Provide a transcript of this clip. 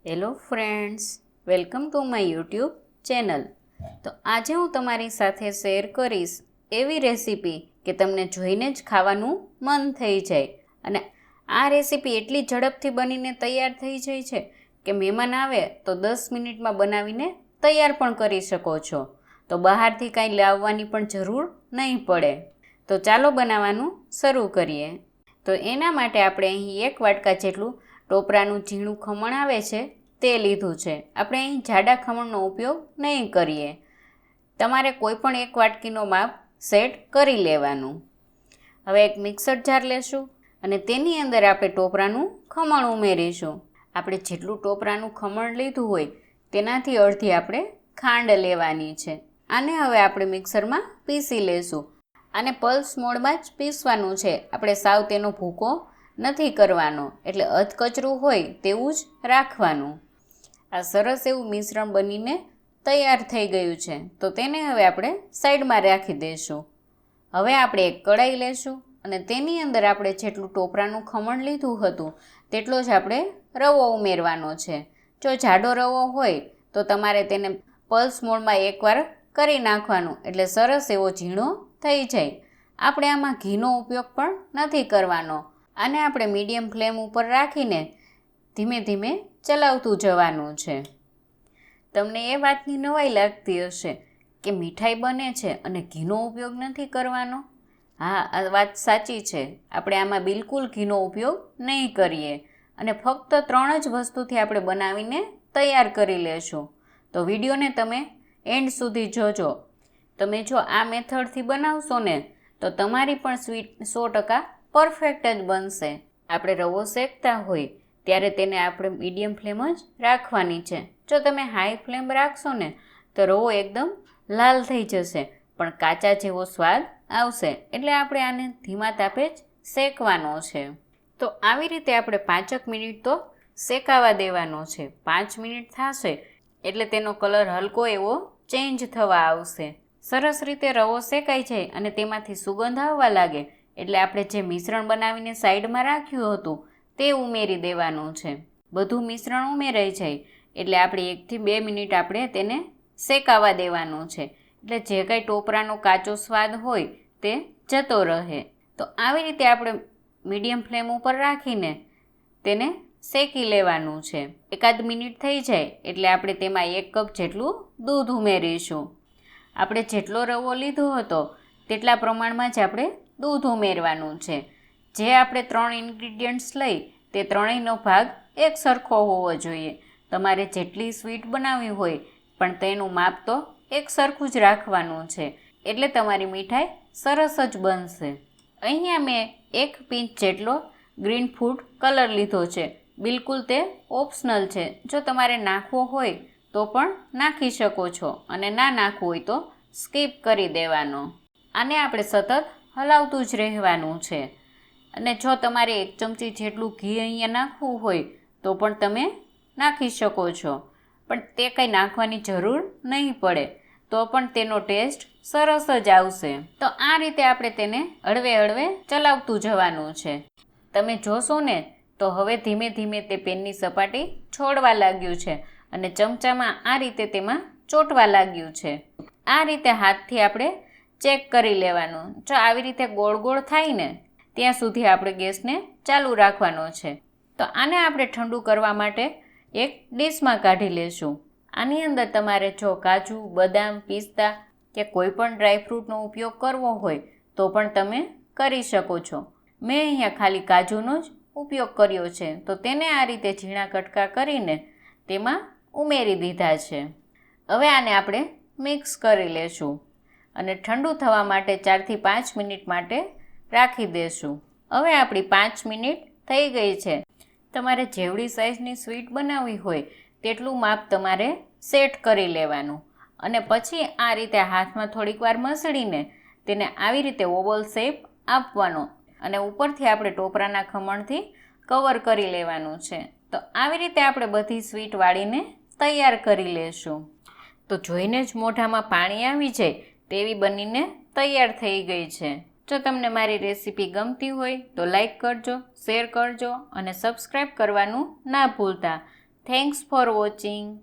Hello friends, welcome to my YouTube channel. તો આજે હું તમારી સાથે શેર કરીશ એવી રેસીપી કે તમને જોઈને જ ખાવાનું મન થઈ જાય. અને આ રેસીપી એટલી ઝડપથી બનીને તૈયાર થઈ જાય છે કે મહેમાન આવે તો 10 મિનિટમાં બનાવીને તૈયાર પણ કરી શકો છો. તો બહારથી કાંઈ લાવવાની પણ જરૂર નહીં પડે. તો ચાલો બનાવવાનું શરૂ કરીએ. તો એના માટે આપણે અહીં 1 વાટકા જેટલું ટોપરાનું ઝીણું ખમણ આવે છે તે લીધું છે. આપણે અહીં જાડા ખમણનો ઉપયોગ નહીં કરીએ. તમારે કોઈ પણ 1 વાટકીનો માપ સેટ કરી લેવાનું. હવે એક મિક્સર જાર લેશું અને તેની અંદર આપણે ટોપરાનું ખમણ ઉમેરીશું. આપણે જેટલું ટોપરાનું ખમણ લીધું હોય તેનાથી અડધી આપણે ખાંડ લેવાની છે. આને હવે આપણે મિક્સરમાં પીસી લેશું. આને પલ્સ મોડમાં જ પીસવાનું છે. આપણે સાવ તેનો ભૂકો નથી કરવાનો, એટલે અધકચરું હોય તેવું જ રાખવાનું. આ સરસ એવું મિશ્રણ બનીને તૈયાર થઈ ગયું છે. તો તેને હવે આપણે સાઈડમાં રાખી દઈશું. હવે આપણે એક કઢાઈ લેશું અને તેની અંદર આપણે જેટલું ટોપરાનું ખમણ લીધું હતું તેટલો જ આપણે રવો ઉમેરવાનો છે. જો જાડો રવો હોય તો તમારે તેને પલ્સ મોડમાં એકવાર કરી નાખવાનું, એટલે સરસ એવો ઝીણો થઈ જાય. આપણે આમાં ઘીનો ઉપયોગ પણ નથી કરવાનો. આને આપણે મીડિયમ ફ્લેમ ઉપર રાખીને ધીમે ધીમે ચલાવતું જવાનું છે. તમને એ વાતની નવાઈ લાગતી હશે કે મીઠાઈ બને છે અને ઘીનો ઉપયોગ નથી કરવાનો. હા, આ વાત સાચી છે. આપણે આમાં બિલકુલ ઘીનો ઉપયોગ નહીં કરીએ અને ફક્ત 3 જ વસ્તુથી આપણે બનાવીને તૈયાર કરી લેશું. તો વિડીયોને તમે એન્ડ સુધી જોજો. તમે જો આ મેથડથી બનાવશો ને તો તમારી પણ સ્વીટ 100% પરફેક્ટ જ બનશે. આપણે રવો શેકતા હોય ત્યારે તેને આપણે મીડિયમ ફ્લેમ જ રાખવાની છે. જો તમે હાઈ ફ્લેમ રાખશો ને તો રવો એકદમ લાલ થઈ જશે, પણ કાચા જેવો સ્વાદ આવશે. એટલે આપણે આને ધીમા તાપે જ શેકવાનો છે. તો આવી રીતે આપણે 5 મિનિટ તો શેકાવા દેવાનો છે. 5 મિનિટ થશે એટલે તેનો કલર હલકો એવો ચેન્જ થવા આવશે. સરસ રીતે રવો શેકાઈ જાય અને તેમાંથી સુગંધ આવવા લાગે એટલે આપણે જે મિશ્રણ બનાવીને સાઈડમાં રાખ્યું હતું તે ઉમેરી દેવાનું છે. બધું મિશ્રણ ઉમેરાઈ જાય એટલે આપણે 1 થી 2 મિનિટ આપણે તેને શેકાવા દેવાનું છે. એટલે જે કાંઈ ટોપરાનો કાચો સ્વાદ હોય તે જતો રહે. તો આવી રીતે આપણે મીડિયમ ફ્લેમ ઉપર રાખીને તેને શેકી લેવાનું છે. 1 મિનિટ થઈ જાય એટલે આપણે તેમાં 1 કપ જેટલું દૂધ ઉમેરીશું. આપણે જેટલો રવો લીધો હતો તેટલા પ્રમાણમાં જ આપણે દૂધ ઉમેરવાનું છે. જે આપણે 3 ઇન્ગ્રીડિયન્ટ્સ લઈ તે ત્રણેયનો ભાગ એક સરખો હોવો જોઈએ. તમારે જેટલી સ્વીટ બનાવવી હોય પણ તેનું માપ તો એક સરખું જ રાખવાનું છે, એટલે તમારી મીઠાઈ સરસ જ બનશે. અહીંયા મેં 1 પિંચ જેટલો ગ્રીન ફૂડ કલર લીધો છે. બિલકુલ તે ઓપ્શનલ છે. જો તમારે નાખવો હોય તો પણ નાખી શકો છો અને ના નાખવું હોય તો સ્કીપ કરી દેવાનો. આને આપણે સતત હલાવતું જ રહેવાનું છે. અને જો તમારે 1 ચમચી જેટલું ઘી અહીંયા નાખવું હોય તો પણ તમે નાખી શકો છો, પણ તે કંઈ નાખવાની જરૂર નહીં પડે. તો પણ તેનો ટેસ્ટ સરસ જ આવશે. તો આ રીતે આપણે તેને હળવે હળવે ચલાવતું જવાનું છે. તમે જોશો ને તો હવે ધીમે ધીમે તે પેનની સપાટી છોડવા લાગ્યું છે અને ચમચામાં આ રીતે તેમાં ચોંટવા લાગ્યું છે. આ રીતે હાથથી આપણે ચેક કરી લેવાનું. જો આવી રીતે ગોળ ગોળ થાય ને ત્યાં સુધી આપણે ગેસને ચાલુ રાખવાનો છે. તો આને આપણે ઠંડુ કરવા માટે એક ડીશમાં કાઢી લેશું. આની અંદર તમારે જો કાજુ, બદામ, પિસ્તા કે કોઈ પણ ડ્રાયફ્રૂટનો ઉપયોગ કરવો હોય તો પણ તમે કરી શકો છો. મેં અહીંયા ખાલી કાજુનો જ ઉપયોગ કર્યો છે. તો તેને આ રીતે ઝીણા કટકા કરીને તેમાં ઉમેરી દીધા છે. હવે આને આપણે મિક્સ કરી લેશું અને ઠંડુ થવા માટે 4 થી 5 મિનિટ માટે રાખી દેશું. હવે આપણી 5 મિનિટ થઈ ગઈ છે. તમારે જેવડી સાઇઝની સ્વીટ બનાવવી હોય તેટલું માપ તમારે સેટ કરી લેવાનું અને પછી આ રીતે હાથમાં થોડીક વાર મસળીને તેને આવી રીતે ઓવલ શેપ આપવાનો અને ઉપરથી આપણે ટોપરાના ખમણથી કવર કરી લેવાનું છે. તો આવી રીતે આપણે બધી સ્વીટ વાળીને તૈયાર કરી લેશું. તો જોઈને જ મોઢામાં પાણી આવી જાય તેવી બનીને તૈયાર થઈ ગઈ છે. જો તમને મારી રેસીપી ગમતી હોય તો લાઈક કરજો, શેર કરજો અને સબસ્ક્રાઈબ કરવાનું ના ભૂલતા. Thanks for watching.